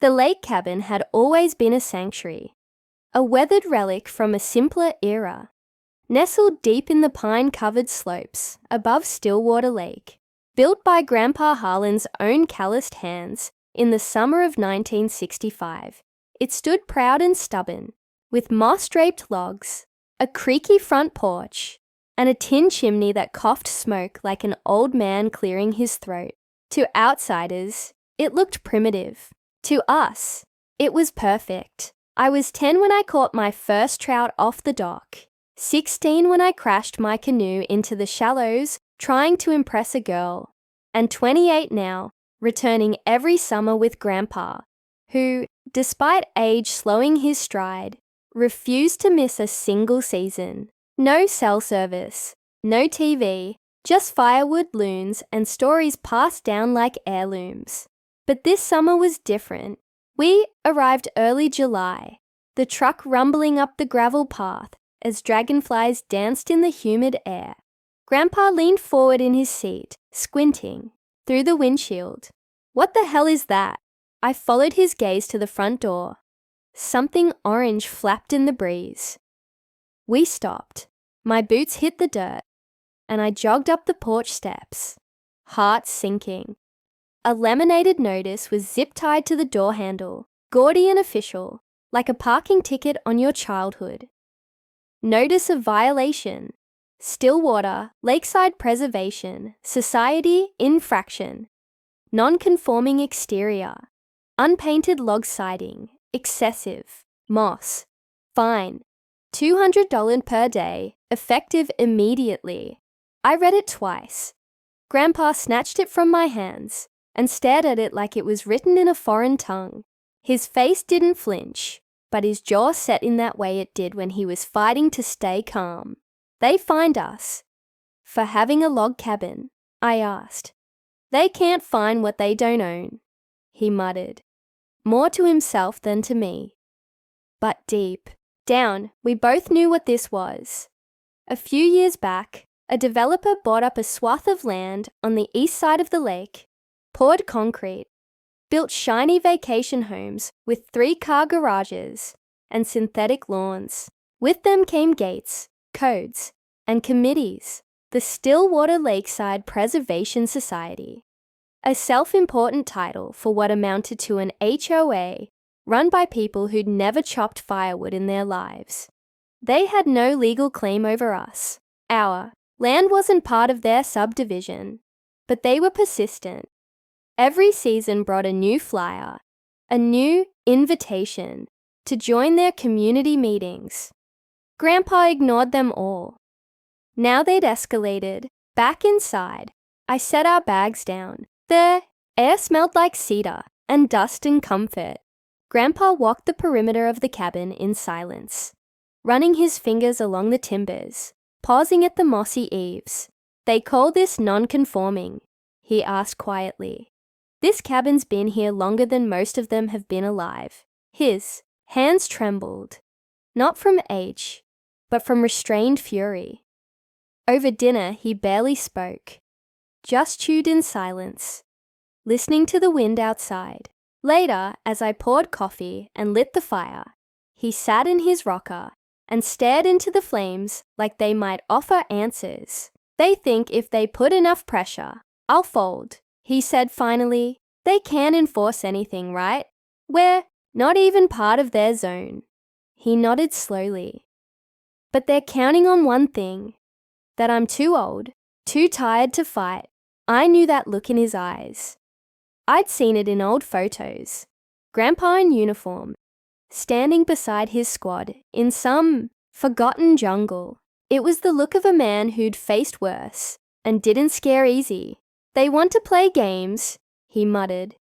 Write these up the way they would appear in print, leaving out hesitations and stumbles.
The lake cabin had always been a sanctuary, a weathered relic from a simpler era, nestled deep in the pine-covered slopes above Stillwater Lake. Built by Grandpa Harlan's own calloused hands in the summer of 1965, it stood proud and stubborn, with moss-draped logs, a creaky front porch, and a tin chimney that coughed smoke like an old man clearing his throat. To outsiders, it looked primitive. To us, it was perfect. I was 10 when I caught my first trout off the dock, 16 when I crashed my canoe into the shallows trying to impress a girl, and 28 now, returning every summer with Grandpa, who, despite age slowing his stride, refused to miss a single season. No cell service, no TV, just firewood loons and stories passed down like heirlooms. But this summer was different. We arrived early July, the truck rumbling up the gravel path as dragonflies danced in the humid air. Grandpa leaned forward in his seat, squinting through the windshield. "What the hell is that?" I followed his gaze to the front door. Something orange flapped in the breeze. We stopped. My boots hit the dirt, and I jogged up the porch steps, heart sinking. A laminated notice was zip-tied to the door handle, gaudy and official, like a parking ticket on your childhood. Notice of violation. Stillwater, Lakeside Preservation, Society infraction. Non-conforming exterior. Unpainted log siding. Excessive. Moss. Fine. $200 per day, effective immediately. I read it twice. Grandpa snatched it from my hands and stared at it like it was written in a foreign tongue. His face didn't flinch, but his jaw set in that way it did when he was fighting to stay calm. "They fined us for having a log cabin," I asked. "They can't fine what they don't own," he muttered, more to himself than to me. But deep down, we both knew what this was. A few years back, a developer bought up a swath of land on the east side of the lake, poured concrete, built shiny vacation homes with 3-car garages and synthetic lawns. With them came gates, codes, and committees. The Stillwater Lakeside Preservation Society, a self-important title for what amounted to an HOA run by people who'd never chopped firewood in their lives. They had no legal claim over us. Our land wasn't part of their subdivision, but they were persistent. Every season brought a new flyer, a new invitation to join their community meetings. Grandpa ignored them all. Now they'd escalated. Back inside, I set our bags down. The air smelled like cedar and dust and comfort. Grandpa walked the perimeter of the cabin in silence, running his fingers along the timbers, pausing at the mossy eaves. "They call this non-conforming," he asked quietly. "This cabin's been here longer than most of them have been alive." His hands trembled, not from age, but from restrained fury. Over dinner, he barely spoke, just chewed in silence, listening to the wind outside. Later, as I poured coffee and lit the fire, he sat in his rocker and stared into the flames like they might offer answers. "They think if they put enough pressure, I'll fold," he said finally. "They can't enforce anything, right? We're not even part of their zone." He nodded slowly. "But they're counting on one thing, that I'm too old, too tired to fight." I knew that look in his eyes. I'd seen it in old photos. Grandpa in uniform, standing beside his squad in some forgotten jungle. It was the look of a man who'd faced worse and didn't scare easy. "They want to play games," he muttered.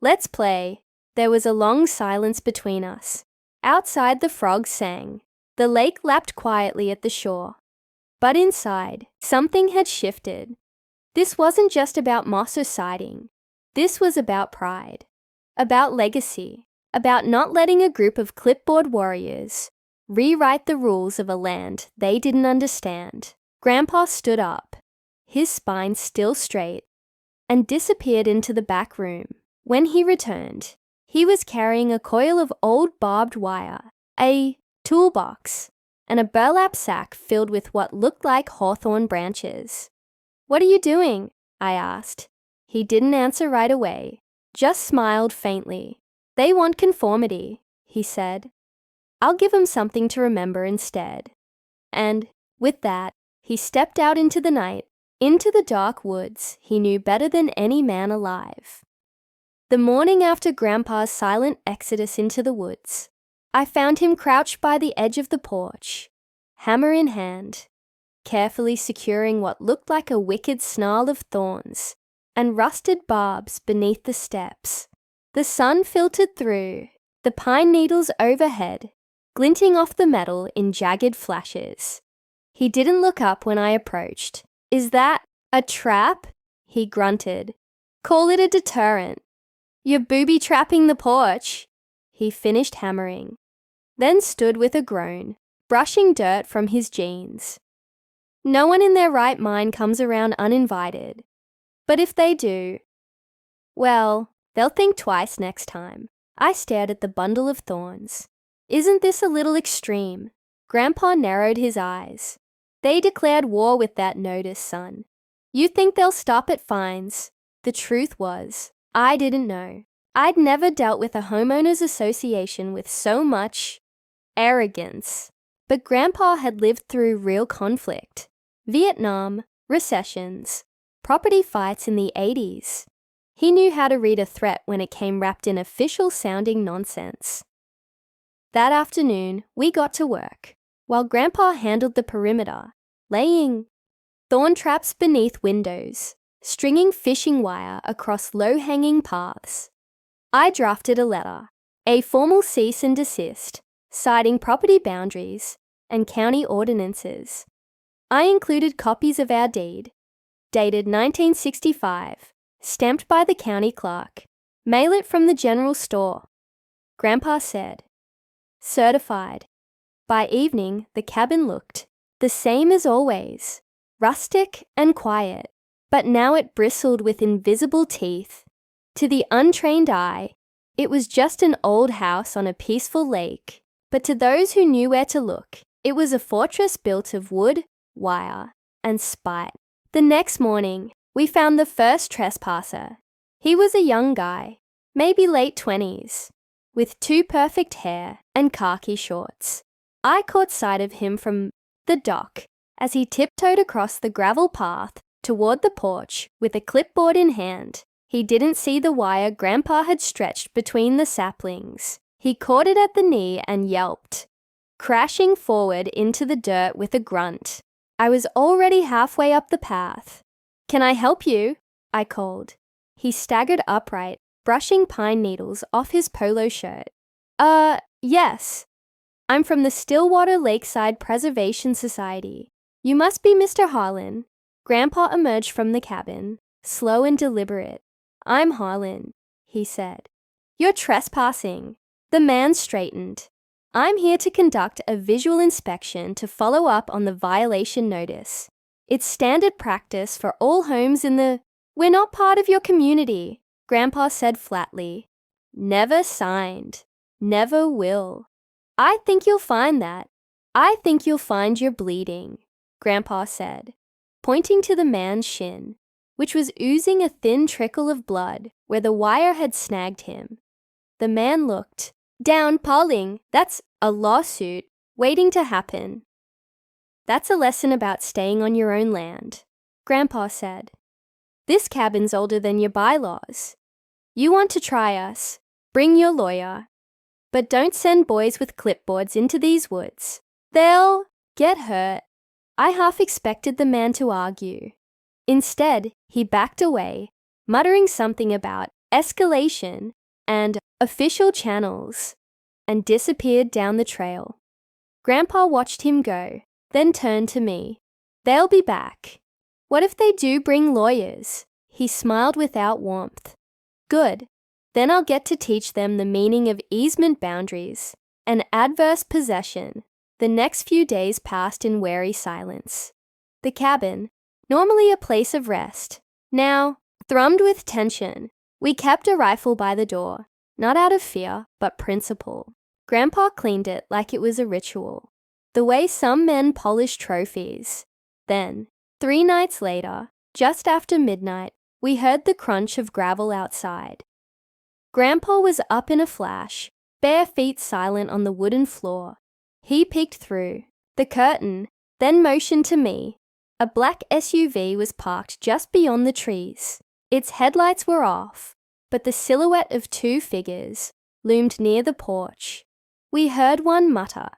"Let's play." There was a long silence between us. Outside, the frogs sang. The lake lapped quietly at the shore. But inside, something had shifted. This wasn't just about moss or siding. This was about pride, about legacy, about not letting a group of clipboard warriors rewrite the rules of a land they didn't understand. Grandpa stood up, his spine still straight, and disappeared into the back room. When he returned, He was carrying a coil of old barbed wire, a toolbox, and a burlap sack filled with what looked like hawthorn branches. "What are you doing?" I asked. He didn't answer right away, just smiled faintly. "They want conformity," he said. "I'll give 'em something to remember instead." And, with that, he stepped out into the night, into the dark woods he knew better than any man alive. The morning after Grandpa's silent exodus into the woods, I found him crouched by the edge of the porch, hammer in hand, carefully securing what looked like a wicked snarl of thorns and rusted barbs beneath the steps. The sun filtered through, the pine needles overhead, glinting off the metal in jagged flashes. He didn't look up when I approached. "Is that a trap?" he grunted. "Call it a deterrent. You're booby-trapping the porch." He finished hammering, then stood with a groan, brushing dirt from his jeans. No one in their right mind comes around uninvited. But if they do, well, they'll think twice next time. I stared at the bundle of thorns. "Isn't this a little extreme?" Grandpa narrowed his eyes. "They declared war with that notice, son. You think they'll stop at fines?" The truth was, I didn't know. I'd never dealt with a homeowners association with so much arrogance. But Grandpa had lived through real conflict. Vietnam, recessions, property fights in the 80s. He knew how to read a threat when it came wrapped in official-sounding nonsense. That afternoon, we got to work, while Grandpa handled the perimeter, laying thorn traps beneath windows, stringing fishing wire across low-hanging paths. I drafted a letter, a formal cease and desist, citing property boundaries and county ordinances. I included copies of our deed, dated 1965, stamped by the county clerk. "Mail it from the general store," Grandpa said. Certified. By evening, the cabin looked the same as always, rustic and quiet, but now it bristled with invisible teeth. To the untrained eye, it was just an old house on a peaceful lake, but to those who knew where to look, it was a fortress built of wood, wire, and spite. The next morning, we found the first trespasser. He was a young guy, maybe late 20s, with too perfect hair and khaki shorts. I caught sight of him from the dock as he tiptoed across the gravel path toward the porch with a clipboard in hand. He didn't see the wire Grandpa had stretched between the saplings. He caught it at the knee and yelped, crashing forward into the dirt with a grunt. I was already halfway up the path. "Can I help you?" I called. He staggered upright, brushing pine needles off his polo shirt. Yes. I'm from the Stillwater Lakeside Preservation Society. You must be Mr. Harlan." Grandpa emerged from the cabin, slow and deliberate. "I'm Harlan," he said. "You're trespassing." The man straightened. "I'm here to conduct a visual inspection to follow up on the violation notice. It's standard practice for all homes in the—" "We're not part of your community," Grandpa said flatly. "Never signed. Never will." "I think you'll find that. I think you'll find you're bleeding," Grandpa said, pointing to the man's shin, which was oozing a thin trickle of blood where the wire had snagged him. The man looked down, Pauling. "That's a lawsuit waiting to happen." "That's a lesson about staying on your own land," Grandpa said. "This cabin's older than your bylaws. You want to try us? Bring your lawyer. But don't send boys with clipboards into these woods. They'll get hurt." I half expected the man to argue. Instead, he backed away, muttering something about escalation and official channels, and disappeared down the trail. Grandpa watched him go, then turned to me. "They'll be back. What if they do bring lawyers?" He smiled without warmth. "Good. Then I'll get to teach them the meaning of easement boundaries and adverse possession." The next few days passed in wary silence. The cabin, normally a place of rest, now thrummed with tension. We kept a rifle by the door, not out of fear, but principle. Grandpa cleaned it like it was a ritual, the way some men polish trophies. Then, 3 nights later, just after midnight, we heard the crunch of gravel outside. Grandpa was up in a flash, bare feet silent on the wooden floor. He peeked through the curtain, then motioned to me. A black SUV was parked just beyond the trees. Its headlights were off, but the silhouette of 2 figures loomed near the porch. We heard one mutter,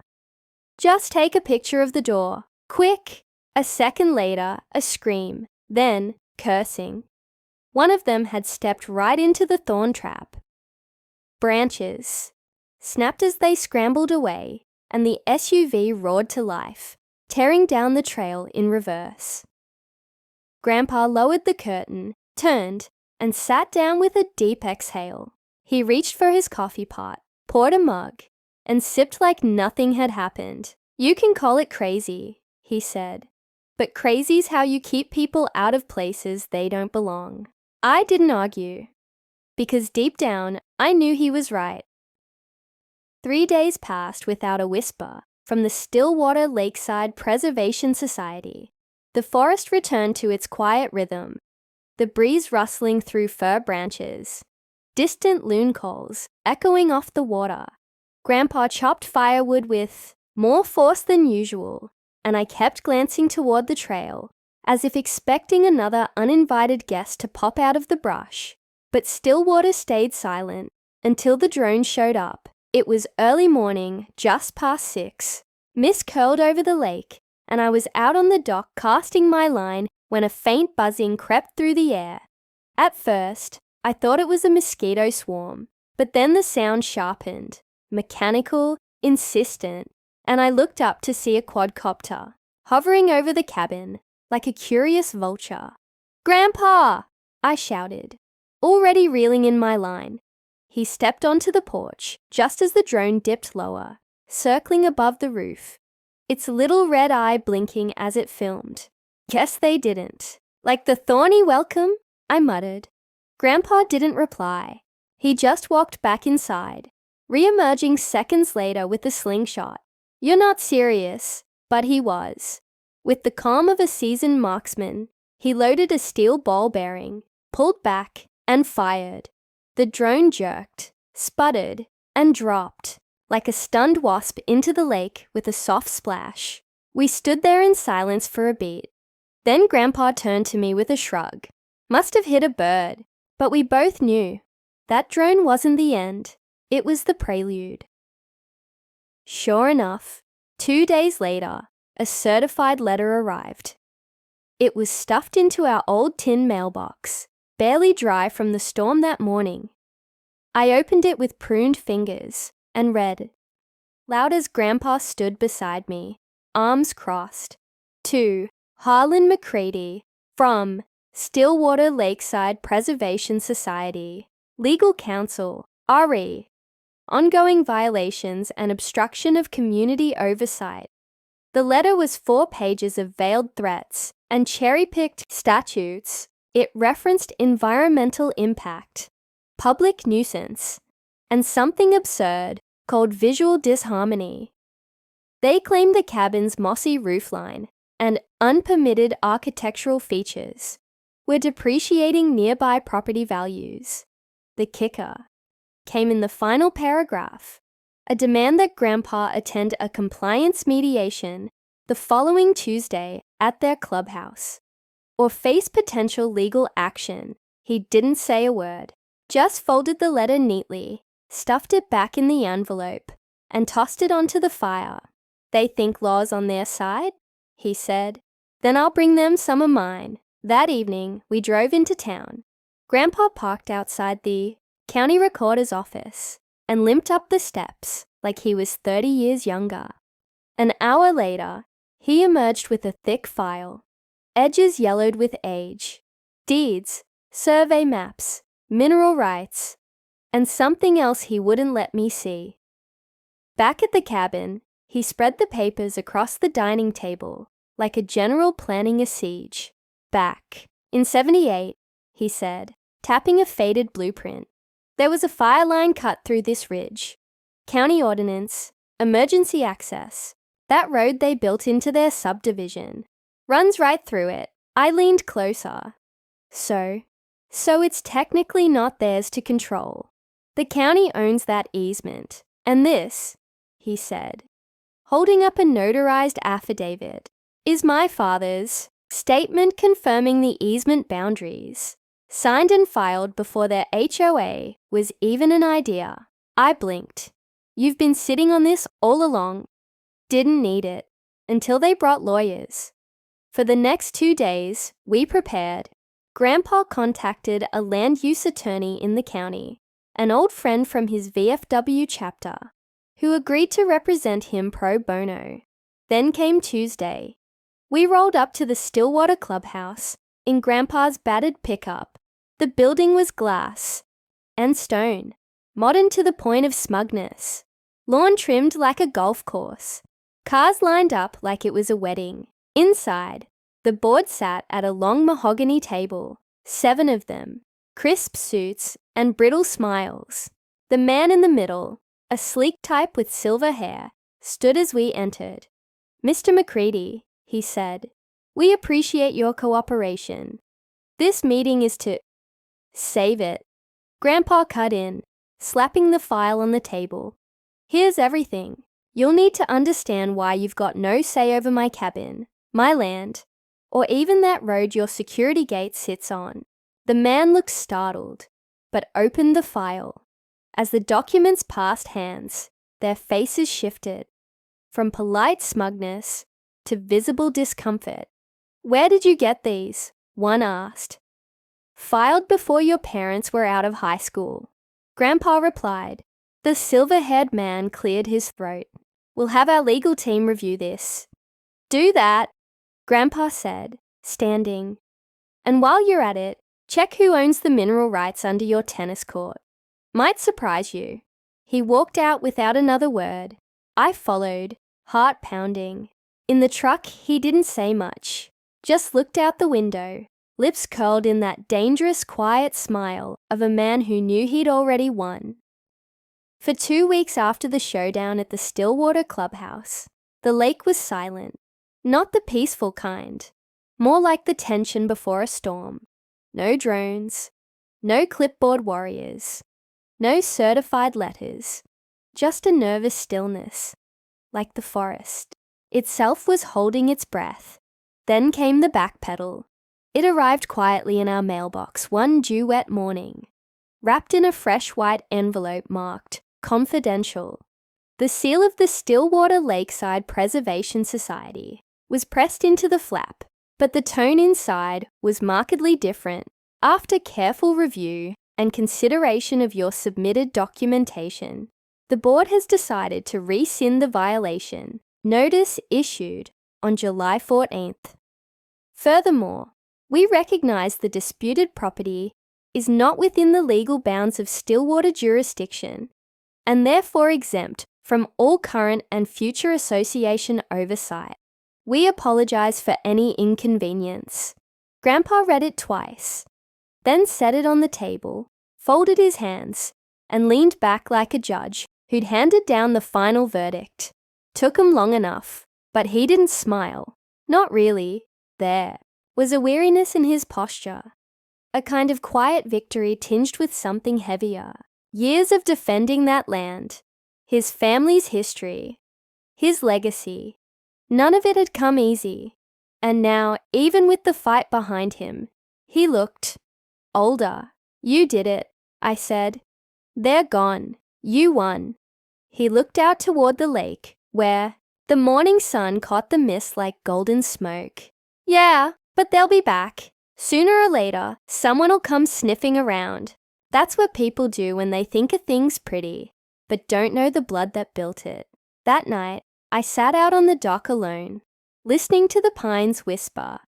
"Just take a picture of the door, quick!" A second later, a scream, then cursing. One of them had stepped right into the thorn trap. Branches snapped as they scrambled away, and the SUV roared to life, tearing down the trail in reverse. Grandpa lowered the curtain, turned, and sat down with a deep exhale. He reached for his coffee pot, poured a mug, and sipped like nothing had happened. "You can call it crazy," he said, "but crazy's how you keep people out of places they don't belong." I didn't argue, because deep down, I knew he was right. 3 days passed without a whisper from the Stillwater Lakeside Preservation Society. The forest returned to its quiet rhythm, the breeze rustling through fir branches, distant loon calls echoing off the water. Grandpa chopped firewood with more force than usual, and I kept glancing toward the trail, as if expecting another uninvited guest to pop out of the brush. But Stillwater stayed silent until the drone showed up. It was early morning, just past 6. Mist curled over the lake, and I was out on the dock casting my line when a faint buzzing crept through the air. At first, I thought it was a mosquito swarm, but then the sound sharpened, mechanical, insistent, and I looked up to see a quadcopter, hovering over the cabin, like a curious vulture. "Grandpa!" I shouted, already reeling in my line. He stepped onto the porch just as the drone dipped lower, circling above the roof, its little red eye blinking as it filmed. "Guess they didn't. Like the thorny welcome?" I muttered. Grandpa didn't reply. He just walked back inside, re-emerging seconds later with a slingshot. "You're not serious," but he was. With the calm of a seasoned marksman, he loaded a steel ball bearing, pulled back, and fired. The drone jerked, sputtered, and dropped, like a stunned wasp into the lake with a soft splash. We stood there in silence for a beat. Then Grandpa turned to me with a shrug. "Must have hit a bird." But we both knew that drone wasn't the end. It was the prelude. Sure enough, 2 days later, a certified letter arrived. It was stuffed into our old tin mailbox, barely dry from the storm that morning. I opened it with pruned fingers and read, loud as Grandpa stood beside me, arms crossed, to Harlan McCready from Stillwater Lakeside Preservation Society, Legal Counsel, RE, ongoing violations and obstruction of community oversight. The letter was 4 pages of veiled threats and cherry-picked statutes. It referenced environmental impact, public nuisance, and something absurd called visual disharmony. They claimed the cabin's mossy roofline and unpermitted architectural features were depreciating nearby property values. The kicker came in the final paragraph, a demand that Grandpa attend a compliance mediation the following Tuesday at their clubhouse, or face potential legal action. He didn't say a word, just folded the letter neatly, stuffed it back in the envelope, and tossed it onto the fire. "They think law's on their side?" he said. "Then I'll bring them some of mine." That evening, we drove into town. Grandpa parked outside the county recorder's office and limped up the steps like he was 30 years younger. An hour later, he emerged with a thick file, edges yellowed with age, deeds, survey maps, mineral rights, and something else he wouldn't let me see. Back at the cabin, he spread the papers across the dining table like a general planning a siege. "Back in '78, he said, tapping a faded blueprint. There was a fire line cut through this ridge. County ordinance, emergency access. That road they built into their subdivision runs right through it. I leaned closer. So it's technically not theirs to control. The county owns that easement. And this, he said, holding up a notarized affidavit, is my father's statement confirming the easement boundaries, signed and filed before their HOA was even an idea. I blinked. You've been sitting on this all along. Didn't need it, until they brought lawyers. For the next 2 days, we prepared. Grandpa contacted a land use attorney in the county, an old friend from his VFW chapter, who agreed to represent him pro bono. Then came Tuesday. We rolled up to the Stillwater clubhouse in Grandpa's battered pickup. The building was glass and stone, modern to the point of smugness. Lawn trimmed like a golf course. Cars lined up like it was a wedding. Inside, the board sat at a long mahogany table, 7 of them, crisp suits and brittle smiles. The man in the middle, a sleek type with silver hair, stood as we entered. Mr. McCready, he said, we appreciate your cooperation. This meeting is to save it. Grandpa cut in, slapping the file on the table. Here's everything. You'll need to understand why you've got no say over my cabin, my land, or even that road your security gate sits on. The man looked startled, but opened the file. As the documents passed hands, their faces shifted, from polite smugness to visible discomfort. Where did you get these? One asked. Filed before your parents were out of high school. Grandpa replied. The silver-haired man cleared his throat. We'll have our legal team review this. Do that, Grandpa said, standing. And while you're at it, check who owns the mineral rights under your tennis court. Might surprise you. He walked out without another word. I followed, heart pounding. In the truck, he didn't say much, just looked out the window, lips curled in that dangerous, quiet smile of a man who knew he'd already won. For 2 weeks after the showdown at the Stillwater clubhouse, the lake was silent. Not the peaceful kind, more like the tension before a storm. No drones, no clipboard warriors, no certified letters, just a nervous stillness, like the forest. Itself was holding its breath. Then came the backpedal. It arrived quietly in our mailbox one dew-wet morning, wrapped in a fresh white envelope marked Confidential. The seal of the Stillwater Lakeside Preservation Society was pressed into the flap, but the tone inside was markedly different. After careful review and consideration of your submitted documentation, the board has decided to rescind the violation. Notice issued on July 14th. Furthermore, we recognize the disputed property is not within the legal bounds of Stillwater jurisdiction and therefore exempt from all current and future association oversight. We apologize for any inconvenience. Grandpa read it twice, then set it on the table, folded his hands, and leaned back like a judge who'd handed down the final verdict. Took him long enough, but he didn't smile. Not really. There was a weariness in his posture, a kind of quiet victory tinged with something heavier. Years of defending that land, his family's history, his legacy, none of it had come easy. And now, even with the fight behind him, he looked older. You did it, I said. They're gone. You won. He looked out toward the lake, where the morning sun caught the mist like golden smoke. Yeah, but they'll be back. Sooner or later, someone'll come sniffing around. That's what people do when they think a thing's pretty, but don't know the blood that built it. That night, I sat out on the dock alone, listening to the pines whisper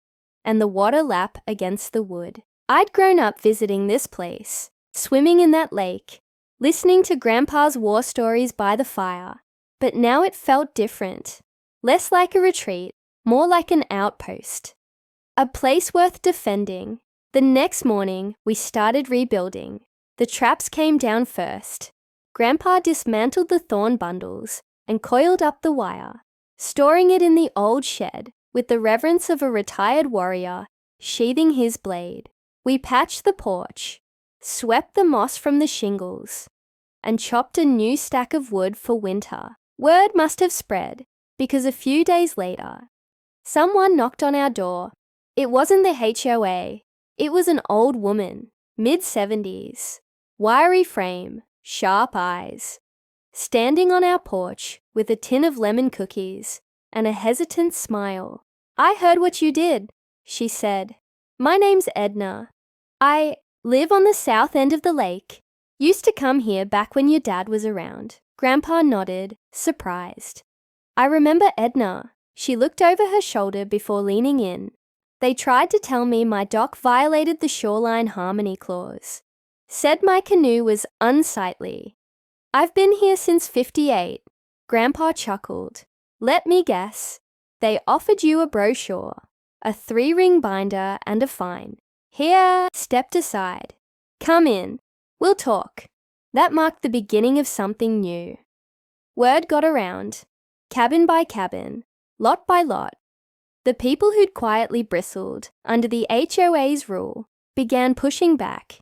and the water lap against the wood. I'd grown up visiting this place, swimming in that lake, listening to Grandpa's war stories by the fire, but now it felt different. Less like a retreat, more like an outpost. A place worth defending. The next morning, we started rebuilding. The traps came down first. Grandpa dismantled the thorn bundles and coiled up the wire, storing it in the old shed with the reverence of a retired warrior sheathing his blade. We patched the porch, swept the moss from the shingles, and chopped a new stack of wood for winter. Word must have spread, because a few days later, someone knocked on our door. It wasn't the HOA. It was an old woman, mid-70s, wiry frame, sharp eyes, standing on our porch with a tin of lemon cookies and a hesitant smile. "I heard what you did," she said. "My name's Edna. I live on the south end of the lake. Used to come here back when your dad was around." Grandpa nodded, surprised. "I remember Edna." She looked over her shoulder before leaning in. "They tried to tell me my dock violated the shoreline harmony clause. Said my canoe was unsightly. I've been here since '58. Grandpa chuckled. "Let me guess. They offered you a brochure, a 3-ring binder and a fine. Here," stepped aside. "Come in. We'll talk." That marked the beginning of something new. Word got around, cabin by cabin, lot by lot. The people who'd quietly bristled under the HOA's rule began pushing back.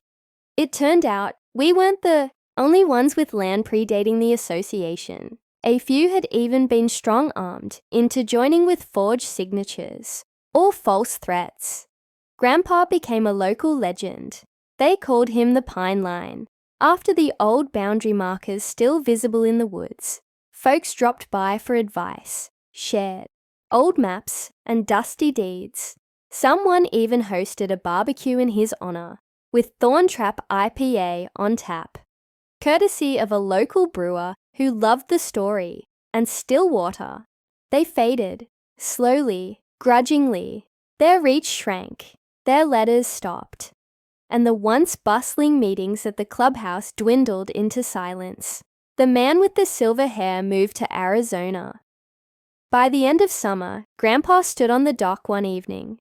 It turned out we weren't the only ones with land predating the association. A few had even been strong-armed into joining with forged signatures or false threats. Grandpa became a local legend. They called him the Pine Line, after the old boundary markers still visible in the woods. Folks dropped by for advice, shared old maps and dusty deeds. Someone even hosted a barbecue in his honor, with Thorn Trap IPA on tap, courtesy of a local brewer who loved the story and still water. They faded, slowly, grudgingly. Their reach shrank, their letters stopped, and the once bustling meetings at the clubhouse dwindled into silence. The man with the silver hair moved to Arizona. By the end of summer, Grandpa stood on the dock one evening,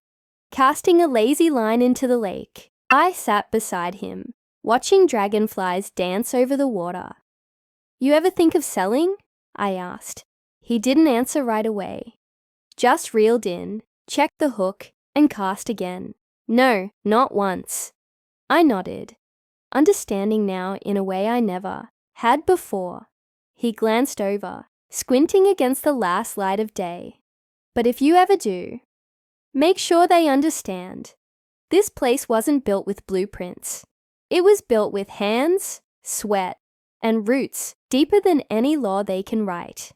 casting a lazy line into the lake. I sat beside him, watching dragonflies dance over the water. "You ever think of selling?" I asked. He didn't answer right away. Just reeled in, checked the hook, and cast again. "No, not once." I nodded, understanding now in a way I never had before. He glanced over, squinting against the last light of day. "But if you ever do, make sure they understand. This place wasn't built with blueprints. It was built with hands, sweat, and roots deeper than any law they can write."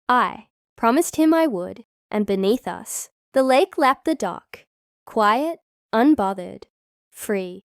I promised him I would, and beneath us, the lake lapped the dock, quiet, unbothered, free.